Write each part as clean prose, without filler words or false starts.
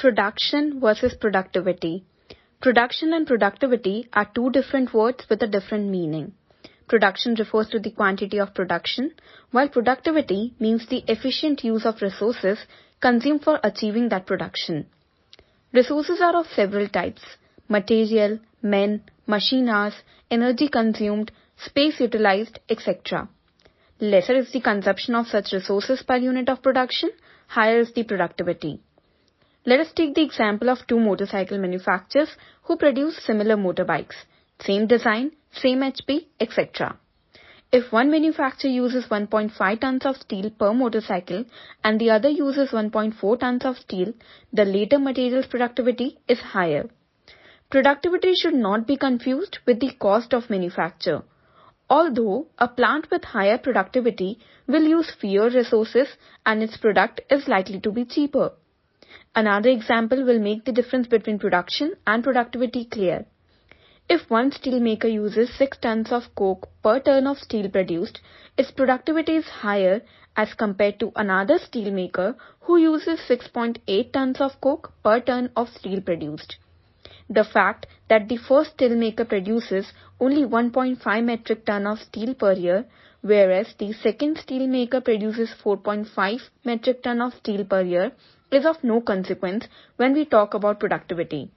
Production versus productivity. Production and productivity are two different words with a different meaning. Production refers to the quantity of production, while productivity means the efficient use of resources consumed for achieving that production. Resources are of several types: material, men, machine hours, energy consumed, space utilized, etc. Lesser is the consumption of such resources per unit of production, higher is the productivity. Let us take the example of two motorcycle manufacturers who produce similar motorbikes, same design, same HP, etc. If one manufacturer uses 1.5 tons of steel per motorcycle and the other uses 1.4 tons of steel, the latter material's productivity is higher. Productivity should not be confused with the cost of manufacture. Although a plant with higher productivity will use fewer resources and its product is likely to be cheaper. Another example will make the difference between production and productivity clear. If one steelmaker uses 6 tons of coke per ton of steel produced, its productivity is higher as compared to another steelmaker who uses 6.8 tons of coke per ton of steel produced. The fact that the first steelmaker produces only 1.5 metric ton of steel per year, whereas the second steelmaker produces 4.5 metric ton of steel per year, is of no consequence when we talk about productivity.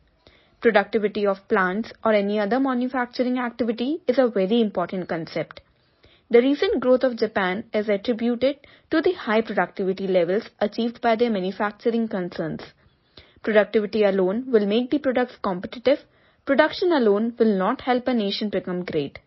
Productivity of plants or any other manufacturing activity is a very important concept. The recent growth of Japan is attributed to the high productivity levels achieved by their manufacturing concerns. Productivity alone will make the products competitive. Production alone will not help a nation become great.